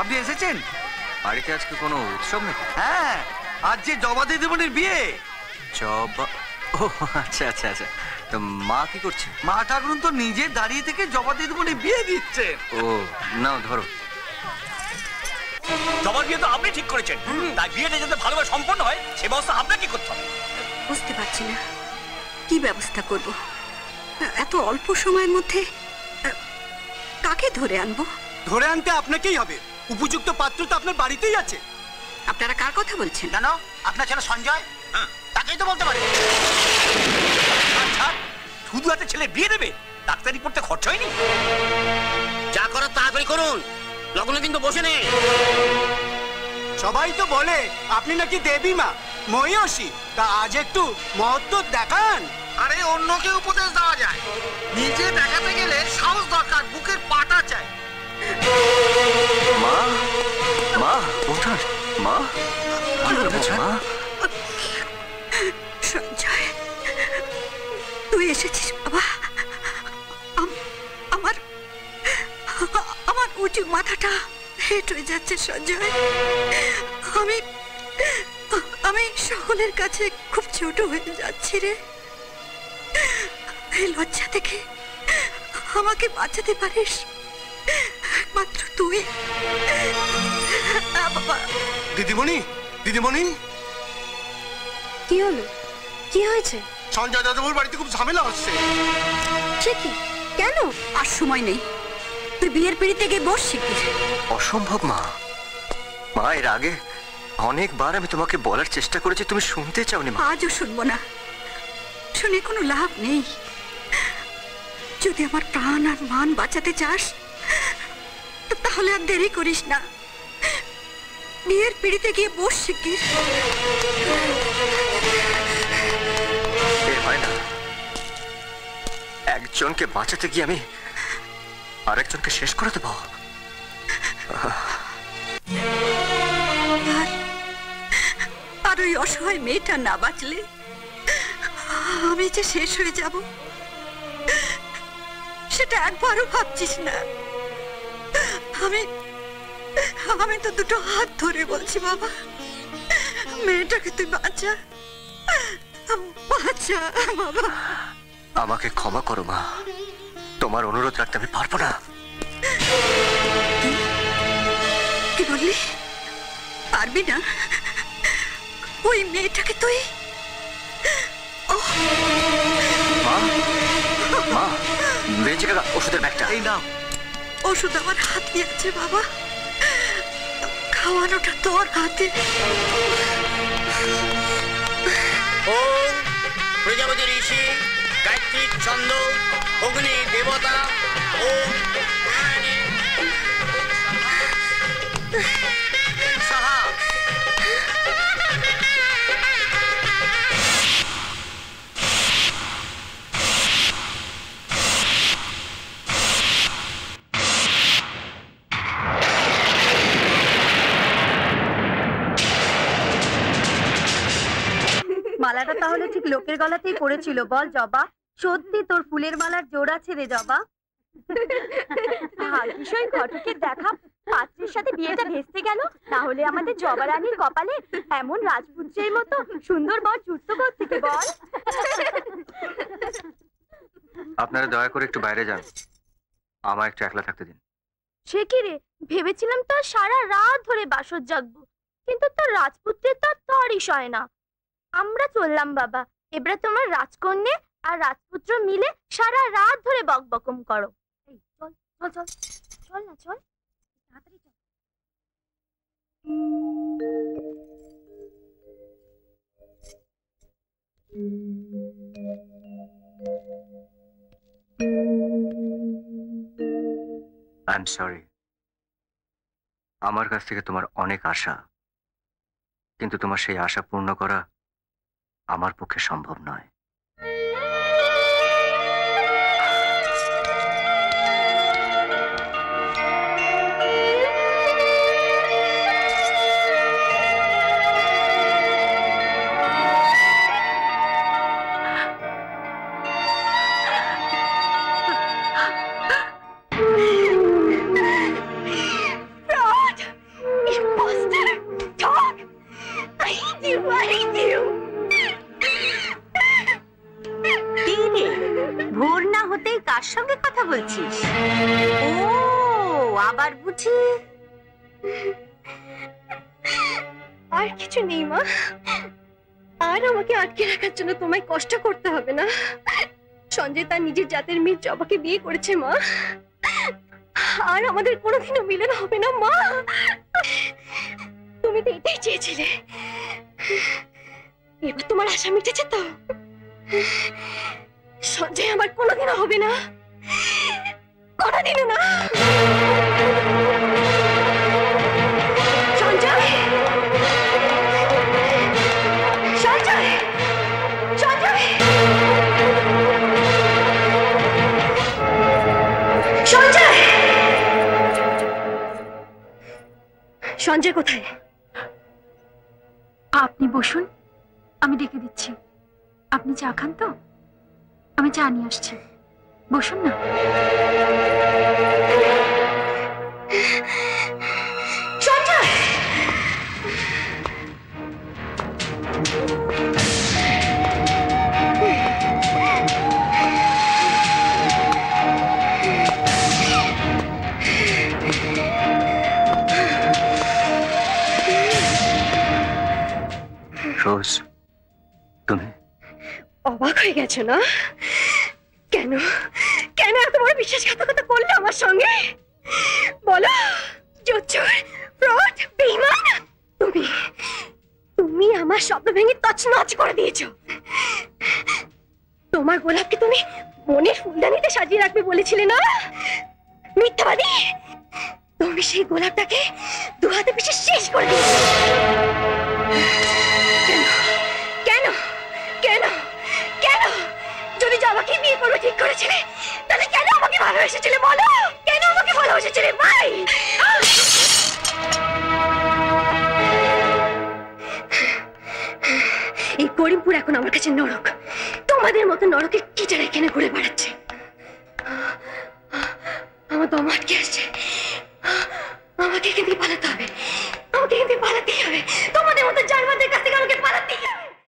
আপনি এসেছেন? বাড়িতে আজকে কোনো উৎসব নাকি? হ্যাঁ, আজ যে জবা দিদিমণির বিয়ে। জবা? ও আচ্ছা আচ্ছা আচ্ছা। তো মা কি করছে? মা ঠাকুরুন তো নিজে দাঁড়িয়ে থেকে জবা দিদিমণির বিয়ে দিচ্ছেন। ও নাও ধরো। জবার বিয়ে তো আপনি ঠিক করেছেন, তাই বিয়েটা যাতে ভালোভাবে সম্পন্ন হয় সে ব্যবস্থা আপনাকে করতে হবে। বুঝতে পারছি না কি ব্যবস্থা করব। এত অল্প সময়ের মধ্যে কাকে ধরে আনবো? ধরে আনতে আপনাকেই হবে, উপযুক্ত পাত্র তো আপনার বাড়িতেই আছে। আপনারা কার কথা বলছেন? কেন আপনার ছেলে সঞ্জয়, তাকেই তো বলতে পারে। আচ্ছা, শুধু একটা ছেলে বিয়ে দেবে, ডাক্তারি পড়তে খরচ হয়নি? যা করার তাড়াতাড়ি করুন, লগ্ন কিন্তু বসে নেই। সবাই তো বলে আপনি নাকি দেবী মা মহিষী, তা আজ একটু মহত্ব দেখান। আরে অন্যকে উপদেশ দেওয়া যায়, নিজে দেখাতে গেলে সাহস দরকার, বুকের পাটা চাই। মা মা ওঠা মা। মা সঞ্জয়, তুই এসেছিস বাবা। আমার আমার উঁচু মাথাটা হেঁট হয়ে যাচ্ছে সঞ্জয়। আমি সকলের কাছে খুব ছোট হয়ে যাচ্ছি রে। এই লজ্জা থেকে আমাকে বাঁচাতে পারিস একমাত্র তুই। বাবা। দিদিমণি, দিদিমণি, কি হলো? কি হয়েছে? সঞ্জয় দাদাবুর বাড়িতে খুব ঝামেলা হচ্ছে। সে কি? কেন? আর সময় নেই, তুই বিয়ের পিড়িতে গিয়ে বস শিখিস। অসম্ভব মা। মা এর আগে অনেকবার আমি তোমাকে বলার চেষ্টা করেছি, তুমি শুনতে চাওনি মা। আজও শুনবো না, শুনে কোনো লাভ নেই। যদি আমার প্রাণ আর মান বাঁচাতে চাস তাহলে আর দেরি করিস না, বিয়ের পিড়িতে গিয়ে বস শিখিস। হয় না, একজনকে বাঁচাতে গিয়ে আমি আরেকজনকে শেষ করে দেব। আর ওই অসহায় মেয়েটা না বাঁচলে আমি যে শেষ হয়ে যাব সেটা একবারও ভাবছিস না। আমি তো দুটো হাত ধরে বলছি বাবা, মেয়েটাকে তুই বাঁচা, বাঁচা বাবা। আমাকে ক্ষমা করো মা, তোমার অনুরোধ রাখতে আমি পারবো না। কি বললি? পারবি না? ওই মেয়েটাকে তুই? মা মা, বেঁচে গেল ওষুধের ব্যাগটা। এই নাও। ওষুধ আমার হাতে আছে বাবা, খাওয়ানোটা তোর হাতে। ওম প্রজাপতি ঋষি, গায়ত্রী ছন্দ, অগ্নি দেবতা, ওম সাহা। মালাটা তাহলে ঠিক লোকের গলাতেই পড়েছিল বল জবা? সত্যি তোর ফুলের মালার জোর আছে রে জবা। ভাগ্যিসই ঘটকের দেখা পাত্রের সাথে বিয়েটা ভেস্তে গেল, তাহলে আমাদের জবা রানীর কপালে এমন রাজপুত্রের মতো সুন্দর বর জুটতো কোত্থেকে বল? আপনারা দয়া করে একটু বাইরে যান, আমার একটু একলা থাকতে দিন। সে কি রে, ভেবেছিলাম তো সারা রাত ধরে বাসর জাগবো, কিন্তু তোর রাজপুত্রের তো তরই সয় না। আমরা চললাম বাবা, এবারে তোমার রাজকন্যা আর রাজপুত্র মিলে সারা রাত ধরে বকবকম করো। চল চল চল চল না, চল তাড়াতাড়ি চল। আই এম সরি, আমার কাছ থেকে তোমার অনেক আশা, কিন্তু তোমার সেই আশা পূর্ণ করা আমার পক্ষে সম্ভব নয়। মুহূর্তেই কার সঙ্গে কথা বলছিস? ও আবার বুঝি আর কিছু নেই মা, আর আমাকে আটকে রাখার জন্য তোমায় কষ্ট করতে হবে না। সঞ্জয় তার নিজের জাতের মেয়ে জবাকে বিয়ে করেছে মা, আর আমাদের কোনোদিনও মিলন হবে না মা। তুমি তো এটাই চেয়েছিলে, এবার তোমার আশা মিটেছে তো? সঞ্জয় আমার কোনোদিনও হবে না, কোনোদিনও না। সঞ্জয়, সঞ্জয়, সঞ্জয়, সঞ্জয়, সঞ্জয় কোথায়? আপনি বসুন, আমি ডেকে দিচ্ছি। আপনি চা খান তো? আমি চা নিয়ে আসছি, বসুন না। সঞ্জয়, রোজ, তুমি অবাক হয়ে গেছো না? কেন কেন এত বড় বিশ্বাসঘাতকতা করলে আমার সঙ্গে? বলো। জোচ্চোর, ফ্রড, বেঈমান। তুমি তুমি আমার স্বপ্ন ভেঙে তছনছ করে দিয়েছো। তোমার গোলাপকে তুমি মনের ফুলদানিতে সাজিয়ে রাখবে বলেছিলে না? মিথ্যাবাদী! তুমি সেই গোলাপটাকে দু হাতে পিষে শেষ করে দিয়েছো। কেন কেন কেন কেন? যদি জবাকে বিয়ে করবে ঠিক করেছিলে, তাহলে কেন আমাকে ভালোবেসেছিলে বলো? কেন আমাকে ভালোবেসেছিলে ভাই? এই করিমপুর এখন আমার কাছে নরক। তোমাদের মতো নরকের কিটারা এখানে ঘুরে বেড়াচ্ছে। আমার দম আটকে আসছে, আমাকে এখান থেকে পালাতে হবে, আমাকে এখান থেকে পালাতেই হবে। তোমাদের মতো জানোয়ারদের কাছ থেকে আমাকে পালাতেই হবে।